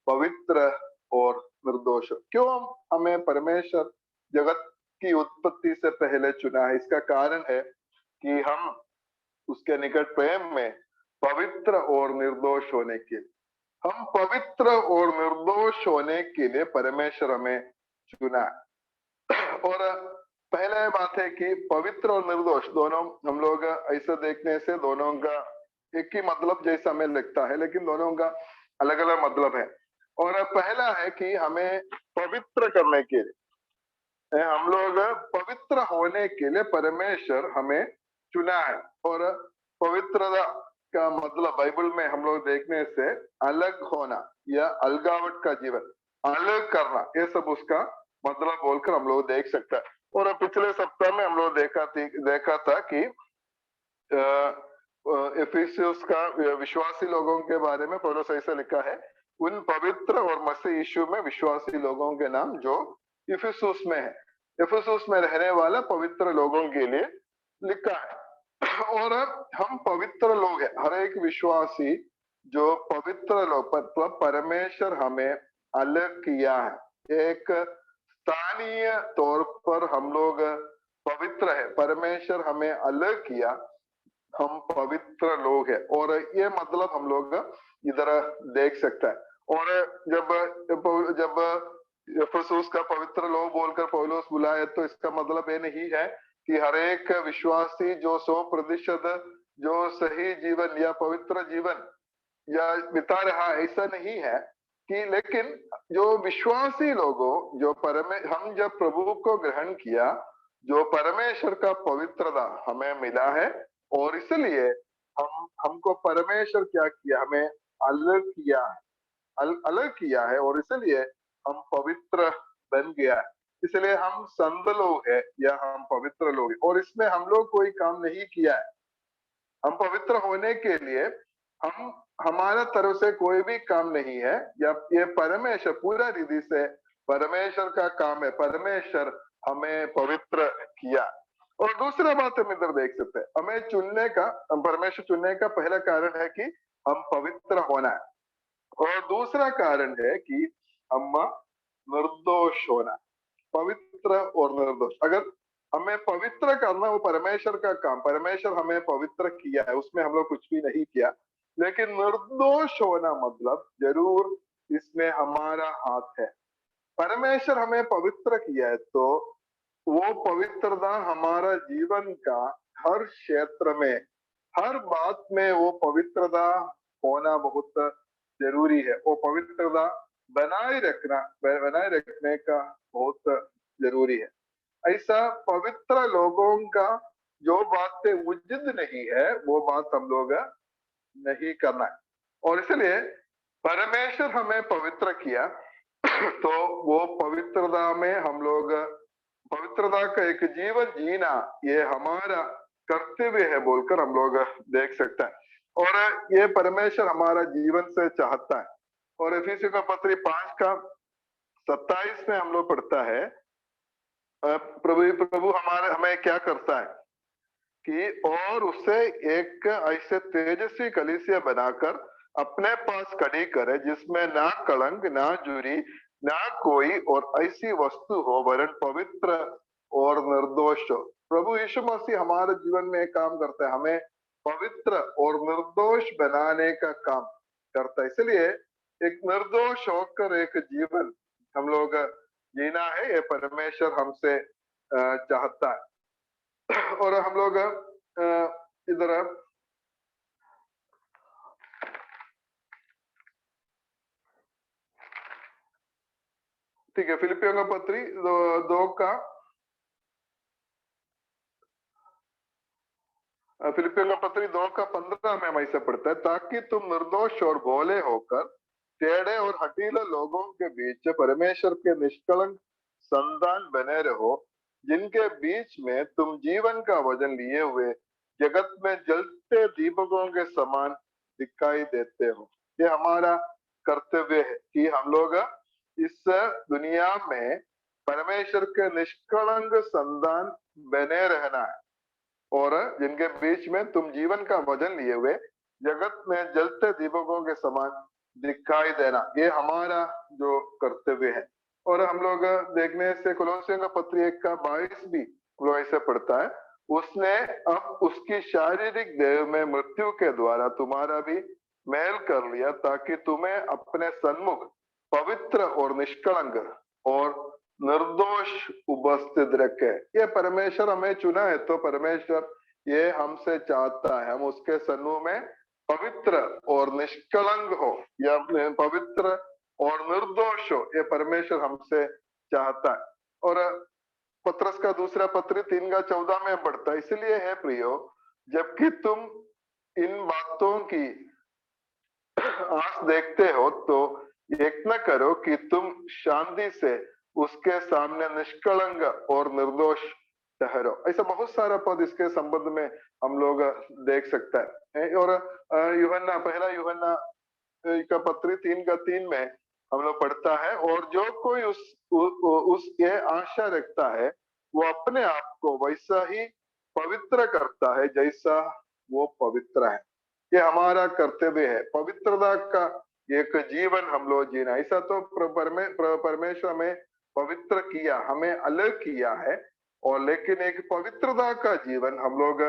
A: पवित्र और निर्दोष। क्यों हमें परमेश्वर जगत की उत्पत्ति से पहले चुना है, इसका कारण है कि हम उसके निकट प्रेम में पवित्र और निर्दोष होने के लिए, हम पवित्र और निर्दोष होने के लिए परमेश्वर हमें चुना। और पहले बात है कि पवित्र और निर्दोष दोनों हम लोग ऐसे देखने से दोनों का एक ही मतलब जैसा हमें लगता है, लेकिन दोनों का अलग अलग मतलब है। और पहला है कि हमें पवित्र करने के लिए, हम लोग पवित्र होने के लिए परमेश्वर हमें चुना है। और पवित्रता का मतलब बाइबल में हम लोग देखने से अलग होना या अलगावट का जीवन, अलग करना, ये सब उसका मतलब बोलकर हम लोग देख सकते हैं। और पिछले सप्ताह में हम लोग देखा था कि एफिसियंस का विश्वासी लोगों के बारे में पौलुस ऐसा लिखा है, उन पवित्र और मसीह यीशु में विश्वासी लोगों के नाम जो इफिसुस में है। इफिसुस में रहने वाला पवित्र लोगों के लिए लिखा है। और हम पवित्र लोग हैं, हर एक विश्वासी जो पवित्र लोग, मतलब परमेश्वर हमें अलग किया है, एक स्थानीय तौर पर हम लोग पवित्र है, परमेश्वर हमें अलग किया, हम पवित्र लोग हैं। और ये मतलब हम लोग इधर देख सकते हैं। और जब जब इफिसुस का पवित्र लोग बोलकर पौलुस बुलाए, तो इसका मतलब ये नहीं है कि हर एक विश्वासी जो 100% जो सही जीवन या पवित्र जीवन या बिता रहा, ऐसा नहीं है कि, लेकिन जो विश्वासी लोगों जो हम जब प्रभु को ग्रहण किया, जो परमेश्वर का पवित्रता हमें मिला है, और इसलिए हमको परमेश्वर क्या किया, हमें अलग किया है, अलग किया है, और इसलिए हम पवित्र बन गया है। इसलिए हम संत लोग है या हम पवित्र लोग हैं, और इसमें हम लोग कोई काम नहीं किया है। हम पवित्र होने के लिए हम हमारा तरफ से कोई भी काम नहीं है, या ये परमेश्वर पूरा रीति से परमेश्वर का काम है, परमेश्वर हमें पवित्र किया। और दूसरा बात हम इधर देख सकते हैं, हमें चुनने का, परमेश्वर चुनने का पहला कारण है कि हम पवित्र होना है, और दूसरा कारण है कि हम निर्दोष होना, पवित्र और निर्दोष। अगर हमें पवित्र करना, वो परमेश्वर का काम, परमेश्वर हमें पवित्र किया है, उसमें हम लोग कुछ भी नहीं किया। लेकिन निर्दोष होना मतलब जरूर इसमें हमारा हाथ है। परमेश्वर हमें पवित्र किया है, तो वो पवित्रता हमारा जीवन का हर क्षेत्र में, हर बात में वो पवित्रता होना बहुत जरूरी है। वो पवित्रता बनाए रखने का बहुत जरूरी है। ऐसा पवित्र लोगों का जो बातें उचित नहीं है, वो बात हम लोग नहीं करना है। और इसलिए परमेश्वर हमें पवित्र किया, तो वो पवित्रता में हम लोग, पवित्रता का एक जीवन जीना, ये हमारा कर्तव्य है बोलकर हम लोग देख सकते हैं। और ये परमेश्वर हमारा जीवन से चाहता है। और इफिसियों का पत्री 5:27 में हम लोग पढ़ता है, प्रभु हमें क्या करता है कि, और उसे एक ऐसे तेजस्वी कलीसिया बनाकर अपने पास खड़ी करे, जिसमें ना कलंक, ना जुरी, ना कोई और ऐसी वस्तु हो, वरन पवित्र और निर्दोष हो। प्रभु यीशु मसीह हमारे जीवन में काम करता है, हमें पवित्र और निर्दोष बनाने का काम करता है। इसलिए एक निर्दोष होकर एक जीवन हम लोग जीना है, ये परमेश्वर हमसे चाहता है। और हम लोग इधर ठीक है, फिलिपियों का पत्री 2 का, फिलिपियों का पत्री 2:15 में हम ऐसे पढ़ता है, ताकि तुम निर्दोष और भोले होकर टेढ़े और हठीले लोगों के बीच परमेश्वर के निष्कलंक संतान बने रहो, जिनके बीच में तुम जीवन का वजन लिए हुए जगत में जलते दीपकों के समान दिखाई देते हो। ये हमारा कर्तव्य है कि हम लोग इस दुनिया में परमेश्वर के निष्कलंक संतान बने रहना है, और जिनके बीच में तुम जीवन का वजन लिए हुए जगत में जलते दीपकों के समान दिखाई देना, ये हमारा जो कर्तव्य है। और हम लोग देखने से कोलोसियों का पत्री 1:22 भी हम लोग ऐसे पढ़ता है, उसने अब उसकी शारीरिक देह में मृत्यु के द्वारा तुम्हारा भी मेल कर लिया, ताकि तुम्हें अपने सन्मुख पवित्र और निष्कलंक और निर्दोष उपस्थित रखे। ये परमेश्वर हमें चुना है, तो परमेश्वर ये हमसे चाहता है हम उसके सन्मुख में पवित्र और निष्कलंक हो, या पवित्र और निर्दोष हो, ये परमेश्वर हमसे चाहता है। और पत्रस का दूसरा पत्र 3:14 में पढ़ता है, इसलिए है प्रियो, जबकि तुम इन बातों की आस देखते हो, तो यत्न करो कि तुम शांति से उसके सामने निष्कलंक और निर्दोष ठहरो। ऐसा बहुत सारा पद इसके संबंध में हम लोग देख सकता है। और पहला यूहन्ना का पत्री 3:3 में हम लोग पढ़ता है, और जो कोई उस ये आशा रखता है वो अपने आप को वैसा ही पवित्र करता है जैसा वो पवित्र है। ये हमारा कर्तव्य है, पवित्रता का एक जीवन हम लोग जीना। ऐसा तो परमेश्वर में पवित्र किया, हमें अलग किया है, और लेकिन एक पवित्रता का जीवन हम लोग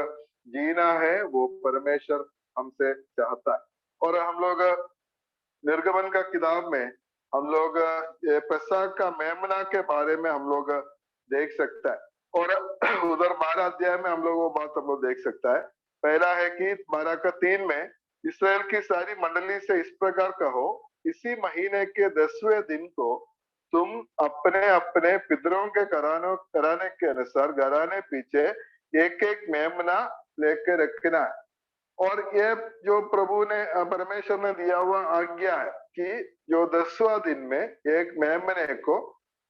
A: जीना है, वो परमेश्वर हमसे चाहता है। और हम लोग निर्गमन का किताब में हम लोग ये पेसह का मेमना के बारे में हम लोग देख सकता है, और उधर 12 अध्याय में हम लोग वो बात हम लोग देख सकता है। पहला है कि 12 का 3 में इसराइल की सारी मंडली से इस प्रकार कहो, इसी महीने के 10वें दिन को तुम अपने अपने पितरों के कराने के अनुसार घराने पीछे एक एक मेमना लेके रखना है। और ये जो प्रभु ने परमेश्वर ने दिया हुआ आज्ञा है कि जो 10वां दिन में एक मेमने को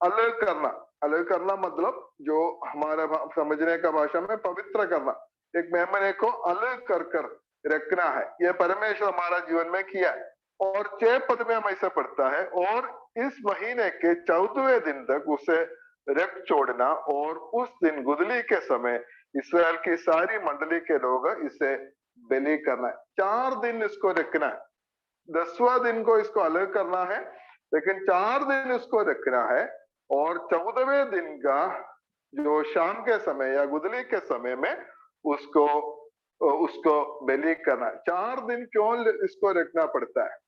A: अलग करना मतलब जो हमारा समझने का भाषा में पवित्र करना, एक मेमने को अलग कर कर रखना है। यह परमेश्वर हमारा जीवन में किया है। और 6 पद में हम ऐसा पढ़ता है, और इस महीने के 14वें दिन तक उसे रख छोड़ना, और उस दिन गुदली के समय इसराइल की सारी मंडली के लोग इसे बलि करना है। 4 दिन इसको रखना है, 10वां दिन को इसको अलग करना है, लेकिन 4 दिन इसको रखना है। और 14वें दिन का जो शाम के समय या गुदली के समय में उसको उसको बलि करना है। 4 दिन क्यों इसको रखना पड़ता है?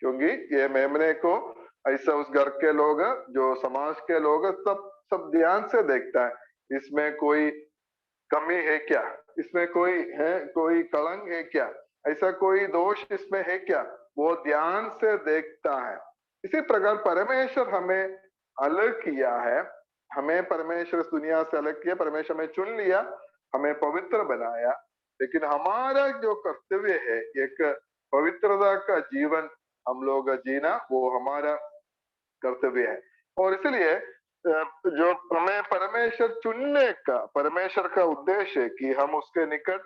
A: क्योंकि ये मेमने को ऐसा उस घर के लोग, जो समाज के लोग सब ध्यान से देखता है, इसमें कोई कमी है क्या, इसमें कोई कलंक है क्या, ऐसा कोई दोष इसमें है क्या, वो ध्यान से देखता है। इसी प्रकार परमेश्वर हमें अलग किया है, हमें परमेश्वर इस दुनिया से अलग किया, परमेश्वर हमें चुन लिया, हमें पवित्र बनाया, लेकिन हमारा जो कर्तव्य है एक पवित्रता का जीवन हम लोग जीना, वो हमारा कर्तव्य है। और इसलिए जो हमें परमेश्वर चुनने का, परमेश्वर का उद्देश्य है कि हम उसके निकट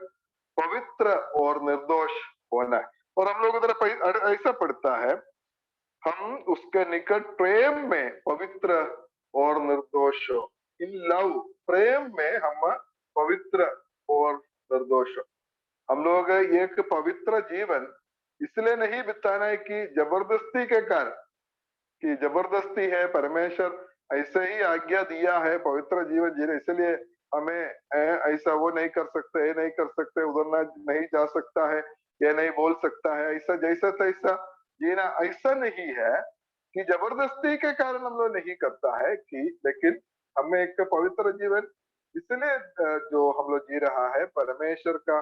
A: पवित्र और निर्दोष होना है। और हम लोग उधर ऐसा पढ़ता है, हम उसके निकट प्रेम में पवित्र और निर्दोष हो। इन लव, प्रेम में हम पवित्र और निर्दोष हो। हम लोग एक पवित्र जीवन इसलिए नहीं बिताना है कि जबरदस्ती के कारण, कि जबरदस्ती है, परमेश्वर ऐसे ही आज्ञा दिया है पवित्र जीवन जीने, इसलिए हमें ऐसा वो नहीं कर सकते, ये नहीं कर सकते, उधर ना नहीं जा सकता है, ये नहीं बोल सकता है, ऐसा जैसा तैसा जीना, ऐसा नहीं है कि जबरदस्ती के कारण हम लोग नहीं करता है कि, लेकिन हमें एक पवित्र जीवन इसलिए जो हम लोग जी रहा है परमेश्वर का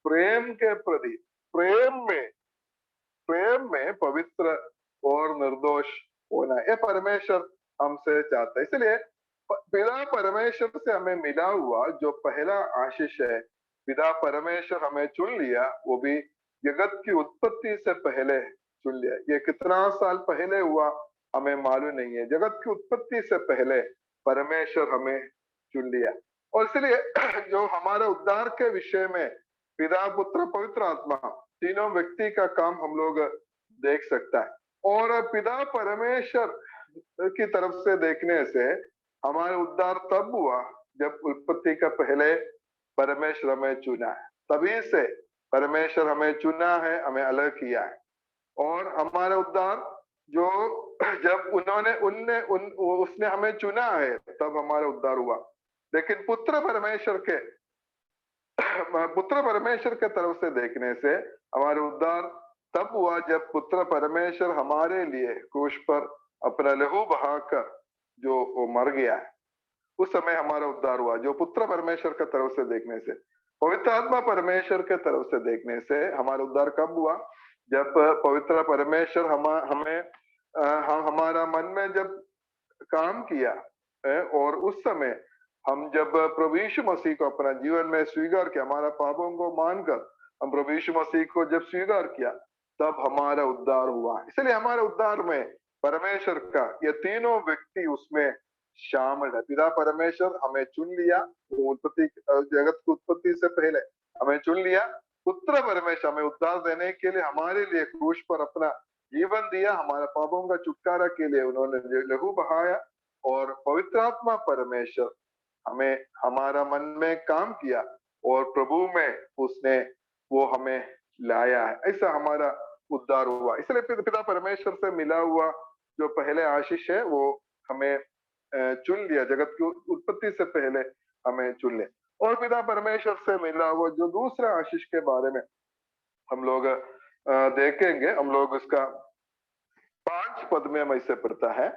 A: प्रेम के प्रति, प्रेम में पवित्र और निर्दोष होना, ये परमेश्वर हमसे चाहता है। इसलिए पिता परमेश्वर से हमें मिला हुआ जो पहला आशीष है, पिता परमेश्वर हमें चुन लिया, वो भी जगत की उत्पत्ति से पहले चुन लिया। ये कितना साल पहले हुआ हमें मालूम नहीं है, जगत की उत्पत्ति से पहले परमेश्वर हमें चुन लिया। और इसलिए जो हमारा उद्धार के विषय में पिता पुत्र पवित्र आत्मा तीनों व्यक्ति का काम हम लोग देख सकता है। और पिता परमेश्वर की तरफ से देखने से हमारा उद्धार तब हुआ जब उत्पत्ति का पहले परमेश्वर हमें चुना है, तभी से परमेश्वर हमें चुना है, हमें अलग किया है। और हमारा उद्धार जो जब उसने हमें चुना है तब हमारा उद्धार हुआ। लेकिन पुत्र परमेश्वर के तरफ से देखने से हमारा उद्धार तब हुआ जब पुत्र परमेश्वर हमारे लिए क्रूस पर अपना लहू बहाकर जो वो मर गया है, उस समय हमारा उद्धार हुआ। जो पुत्र परमेश्वर के तरफ से देखने से, पवित्र आत्मा परमेश्वर के तरफ से देखने से हमारा उद्धार कब हुआ? जब पवित्र परमेश्वर हमारा मन में जब काम किया और उस समय हम जब प्रभु यीशु मसीह को अपना जीवन में स्वीकार किया, हमारा पापों को मानकर हम प्रभु यीशु मसीह को जब स्वीकार किया, तब हमारा उद्धार हुआ। इसलिए हमारे उद्धार में परमेश्वर का ये तीनों व्यक्ति उसमें शामिल है। पिता परमेश्वर हमें चुन लिया, जगत की उत्पत्ति से पहले हमें चुन लिया। पुत्र परमेश्वर हमें उद्धार देने के लिए हमारे लिए क्रूस पर अपना जीवन दिया, हमारे पापों का छुटकारा के लिए उन्होंने लहू बहाया। और पवित्र आत्मा परमेश्वर हमें हमारा मन में काम किया और प्रभु में उसने वो हमें लाया है, ऐसा हमारा उद्धार हुआ। इसलिए पिता परमेश्वर से मिला हुआ जो पहले आशीष है वो हमें चुन लिया, जगत की उत्पत्ति से पहले हमें चुन लिया। और पिता परमेश्वर से मिला हुआ जो दूसरा आशीष के बारे में हम लोग देखेंगे, हम लोग उसका 5 पद में हमें इसे पढ़ता है,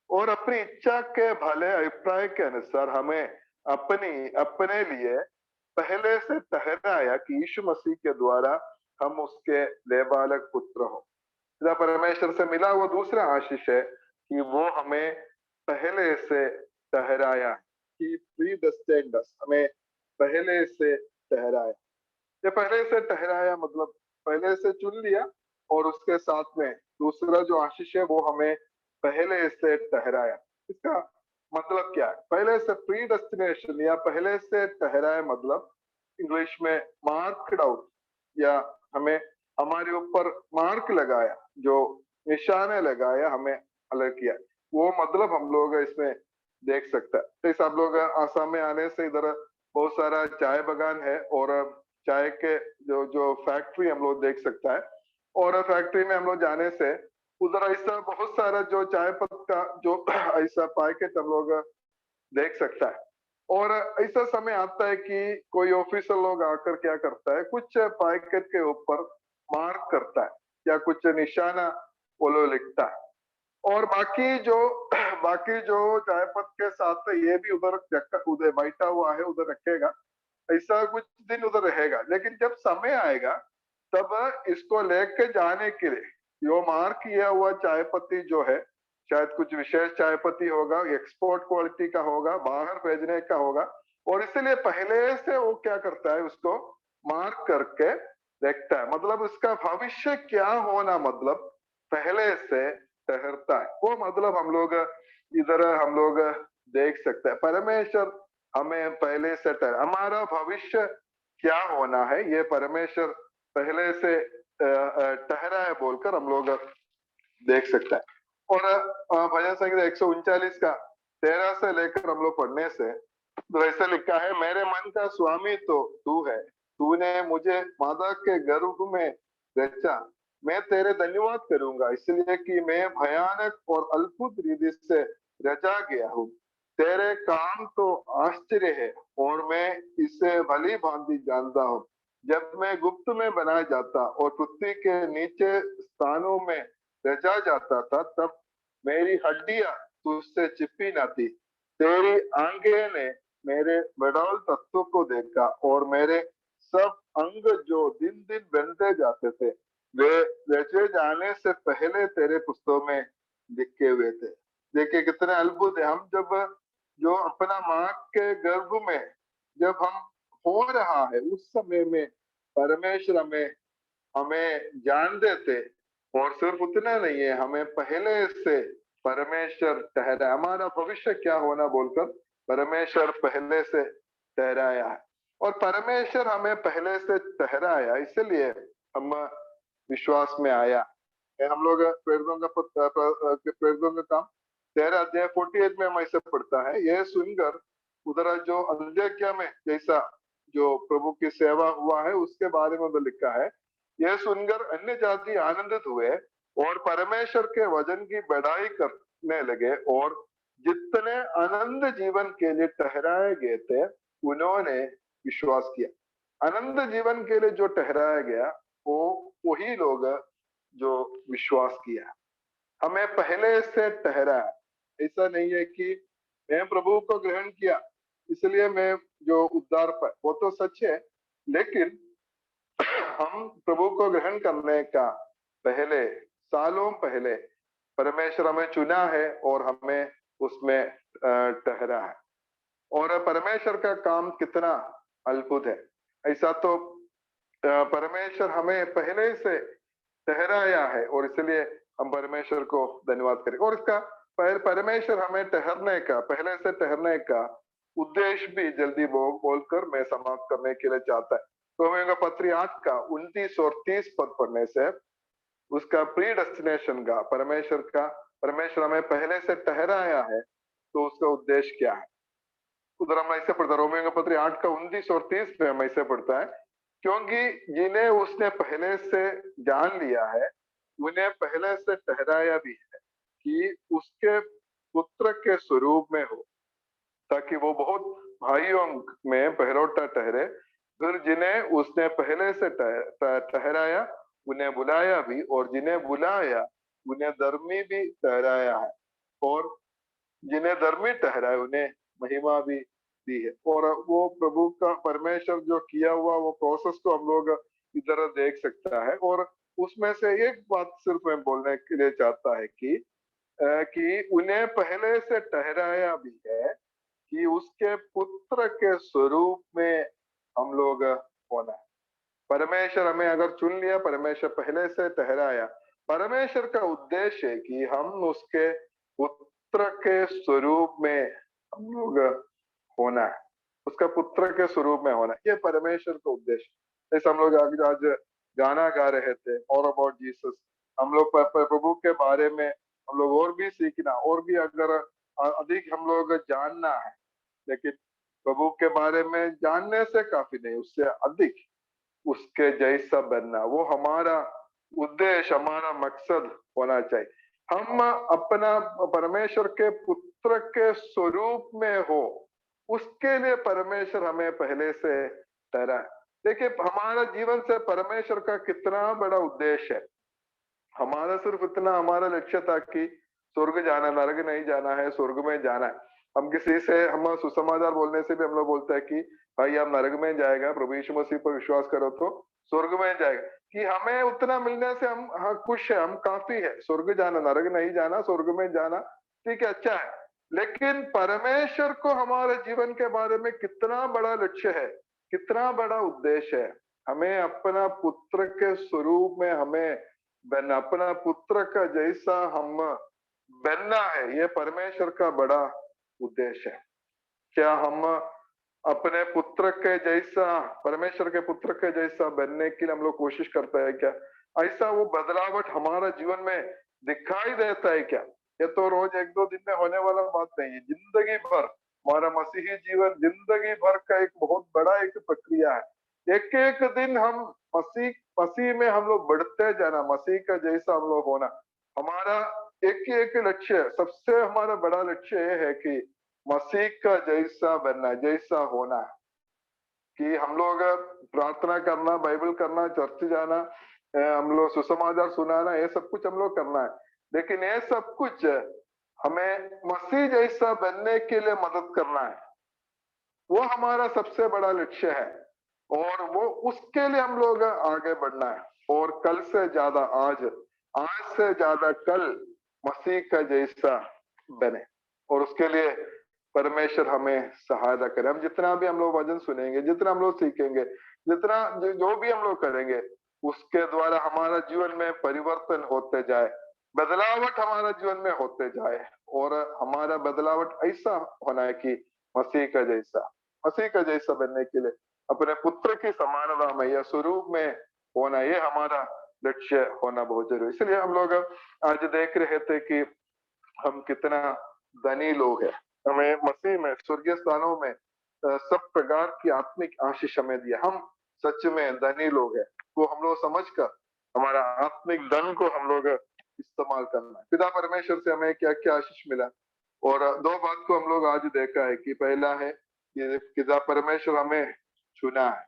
A: और अपनी इच्छा के भले अभिप्राय के अनुसार हमें अपने लिए पहले से ठहराया कि यीशु मसीह के द्वारा हम उसके लेबालक पुत्र हो। पिता परमेश्वर से मिला वो दूसरा आशीष है कि वो हमें पहले से ठहराया, कि प्रीडेस्टिन्ड अस, हमें पहले से ठहराया। ये पहले से ठहराया मतलब पहले से चुन लिया, और उसके साथ में दूसरा जो आशीष है वो हमें पहले से ठहराया। इसका मतलब क्या है? पहले से प्रीडेस्टिनेशन या पहले से ठहराया मतलब इंग्लिश में मार्क्ड आउट, या हमें हमारे ऊपर मार्क लगाया, जो निशाने लगाया, हमें अलग किया, वो मतलब हम लोग इसमें देख सकते हैं। जैसे आप लोग आसाम में आने से इधर बहुत सारा चाय बागान है, और चाय के जो जो फैक्ट्री हम लोग देख सकता है, और फैक्ट्री में हम लोग जाने से उधर ऐसा बहुत सारा जो चाय पत्ता जो ऐसा पैकेट हम लोग देख सकता है। और ऐसा समय आता है कि कोई ऑफिसर लोग आकर क्या करता है, कुछ पैकेट के ऊपर मार्क करता है या कुछ निशाना वो लोग लिखता है, और बाकी जो बाकी जो चाय पत्ते के साथ ये भी उधर बैठा हुआ है उधर रखेगा, ऐसा कुछ दिन उधर रहेगा। लेकिन जब समय आएगा तब इसको लेके जाने के लिए जो मार्क किया हुआ चाय पत्ती जो है, शायद कुछ विशेष चाय पत्ती होगा, एक्सपोर्ट क्वालिटी का होगा, बाहर भेजने का होगा, और इसलिए पहले से वो क्या करता है, उसको मार्क करके देखता है। मतलब उसका भविष्य क्या होना, मतलब पहले से ठहरता है, वो मतलब हम लोग इधर हम लोग देख सकते हैं। परमेश्वर हमें पहले से हमारा भविष्य क्या होना है ये परमेश्वर पहले से ठहरा है बोलकर हम लोग देख सकते हैं। और भजन संगीत 139 का 13 से लेकर हम लोग पढ़ने से तो ऐसा लिखा है, मेरे मन का स्वामी तो तू है, तूने मुझे माता के गर्भ में रचा, मैं तेरे धन्यवाद करूंगा इसलिए कि मैं भयानक और अद्भुत रीति से रचा गया हूँ। तेरे काम तो आश्चर्य है और मैं इसे भली भांति जानता हूँ। जब मैं गुप्त में बनाया जाता और पृथ्वी के नीचे स्थानों में रचा जाता था, तब मेरी हड्डियां तुझसे चिपकी न थी। तेरी आंखें ने मेरे बड़ौल तत्व को देखा, और मेरे सब अंग जो दिन दिन बनते जाते थे वे रचे जाने से पहले तेरे पुस्तकों में लिखे हुए थे। देखिए कितने अद्भुत है। हम जब जो अपना माँ के गर्भ में जब हम हो रहा है उस समय में परमेश्वर हमें हमें जान देते, और सिर्फ उतना नहीं है, हमें पहले से परमेश्वर ठहरा, हमारा भविष्य क्या होना बोलकर परमेश्वर पहले से ठहराया है। और परमेश्वर हमें पहले से ठहराया इसलिए हम विश्वास में आया है। हम लोग प्रेरितों का काम 13 अध्याय 48 में हम ऐसे पढ़ता है, यह सुनकर उधर जो अंत्योक्या में जैसा जो प्रभु की सेवा हुआ है उसके बारे में तो लिखा है, यह सुनकर अन्य जाति आनंदित हुए और परमेश्वर के वचन की बढ़ाई करने लगे, और जितने आनंद जीवन के लिए ठहराए गए थे उन्होंने विश्वास किया। आनंद जीवन के लिए जो ठहराया गया वो वही लोग जो विश्वास किया। हमें पहले से ठहराया, ऐसा नहीं है कि मैं प्रभु को ग्रहण किया इसलिए मैं जो उद्धार पर, वो तो सच है, लेकिन हम प्रभु को ग्रहण करने का पहले सालों पहले परमेश्वर हमें चुना है और हमें उसमें ठहरा है। और परमेश्वर का काम कितना अद्भुत है। ऐसा तो परमेश्वर हमें पहले से ठहराया है, और इसलिए हम परमेश्वर को धन्यवाद करें। और इसका परमेश्वर हमें ठहरने का, पहले से ठहरने का उद्देश्य भी जल्दी बोलकर मैं समाप्त करने के लिए चाहता है। रोमियों का पत्री 8 का 29 और 30 पद पढ़ने से उसका प्री डेस्टिनेशन का परमेश्वर हमें पहले से ठहराया है तो उसका उद्देश्य क्या है, उधर हम ऐसे पढ़ता, रोमियो का पत्र 8 का 29 और 30 में हम ऐसे पढ़ता है, क्योंकि जिन्हें उसने पहले से जान लिया है उन्हें पहले से ठहराया भी है कि उसके पुत्र के स्वरूप में हो, ताकि वो बहुत भाइयों में पहलौठा ठहरे। फिर जिन्हें उसने पहले से ठहराया उन्हें बुलाया भी, और जिन्हें बुलाया उन्हें धर्मी भी ठहराया है, और जिन्हें धर्मी ठहराया उन्हें महिमा भी दी है। और वो प्रभु का परमेश्वर जो किया हुआ वो प्रोसेस को हम लोग इधर देख सकता है। और उसमें से एक बात सिर्फ मैं बोलने के लिए चाहता है कि उन्हें पहले से ठहराया भी है कि उसके पुत्र के स्वरूप में हम लोग होना है। परमेश्वर हमें अगर चुन लिया, परमेश्वर पहले से ठहराया, परमेश्वर का उद्देश्य है कि हम उसके पुत्र के स्वरूप में हम लोग होना है, उसका पुत्र के स्वरूप में होना, ये परमेश्वर का उद्देश्य। जैसे हम लोग आज गाना गा रहे थे, और अबाउट जीसस, हम लोग प्रभु के बारे में हम लोग और भी सीखना, और भी अगर अधिक हम लोग जानना है, लेकिन प्रभु के बारे में जानने से काफी नहीं, उससे अधिक उसके जैसा बनना, वो हमारा उद्देश्य, हमारा मकसद होना चाहिए। हम अपना परमेश्वर के पुत्र के स्वरूप में हो, उसके लिए परमेश्वर हमें पहले से ठहरा है। देखिए हमारा जीवन से परमेश्वर का कितना बड़ा उद्देश्य है। हमारा सिर्फ इतना हमारा लक्ष्य था कि स्वर्ग जाना, नरक नहीं जाना है, स्वर्ग में जाना है। हम किसी से हम सुसमाचार बोलने से भी हम लोग बोलते हैं कि भाई आप नरक में जाएगा, प्रभु यीशु मसीह पर विश्वास करो तो स्वर्ग में जाएगा, कि हमें उतना मिलने से हम खुश है, हम काफी है। स्वर्ग जाना, नरक नहीं जाना, स्वर्ग में जाना ठीक है, अच्छा है। लेकिन परमेश्वर को हमारे जीवन के बारे में कितना बड़ा लक्ष्य है, कितना बड़ा उद्देश्य है। हमें अपना पुत्र के स्वरूप में हमें बनना, अपना पुत्र का जैसा हम बनना है, ये परमेश्वर का बड़ा उद्देश्य है। क्या हम अपने पुत्र के जैसा, परमेश्वर के पुत्र के जैसा बनने के लिए हम लोग कोशिश करते हैं क्या? ऐसा वो बदलावट हमारा जीवन में दिखाई देता है क्या? ये तो रोज एक दो दिन में होने वाला बात नहीं है, जिंदगी भर हमारा मसीही जीवन जिंदगी भर का एक बहुत बड़ा एक प्रक्रिया है। एक एक दिन हम मसीह में हम लोग बढ़ते जाना, मसीह का जैसा हम लोग होना, हमारा एक लक्ष्य, सबसे हमारा बड़ा लक्ष्य ये है कि मसीह का जैसा बनना, जैसा होना, कि हम लोग प्रार्थना करना, बाइबल करना, चर्च जाना, हम लोग सुसमाचार सुनाना, ये सब कुछ हम लोग करना है। लेकिन ये सब कुछ हमें मसीह जैसा बनने के लिए मदद करना है, वो हमारा सबसे बड़ा लक्ष्य है। और वो उसके लिए हम लोग आगे बढ़ना है, और कल से ज्यादा आज, आज से ज्यादा कल मसीह का जैसा बने। और उसके लिए परमेश्वर हमें सहायता करे। हम जितना भी हम लोग वचन सुनेंगे, जितना हम लोग सीखेंगे, जितना जो भी हम लोग करेंगे, उसके द्वारा हमारा जीवन में परिवर्तन होते जाए, बदलावट हमारा जीवन में होते जाए। और हमारा बदलावट ऐसा होना है कि मसीह का जैसा, मसीह का जैसा बनने के लिए अपने पुत्र की समानता में या स्वरूप में होना, ये हमारा लक्ष्य होना बहुत जरूरी। इसलिए हम लोग आज देख रहे थे कि हम कितना धनी लोग हैं, हमें मसीह में स्वर्गीय स्थानों में सब प्रकार की आत्मिक आशीष हमें दिया। हम सच में धनी लोग हैं, वो हम लोग समझकर हमारा आत्मिक धन को हम लोग इस्तेमाल करना है। पिता परमेश्वर से हमें क्या क्या आशीष मिला, और दो बात को हम लोग आज देखा है कि पहला है कि पिता परमेश्वर हमें चुना है,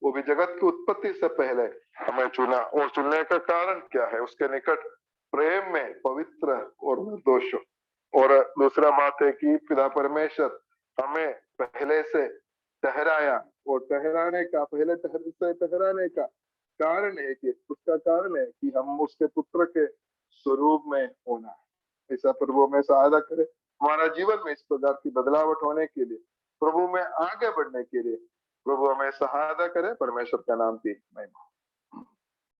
A: वो भी जगत की उत्पत्ति से पहले हमें चुना, और चुनने का कारण क्या है? उसके निकट प्रेम में पवित्र और निर्दोष। और दूसरा बात है कि पिता परमेश्वर हमें पहले से ठहराया, और ठहराने का, पहले से ठहराने का कारण है कि उसका कारण है कि हम उसके पुत्र के स्वरूप में होना है। ऐसा प्रभु हमें सहायता करे हमारा जीवन में इस प्रकार की बदलावट होने के लिए, प्रभु में आगे बढ़ने के लिए प्रभु हमें सहायता करे। परमेश्वर का नाम की महिमा।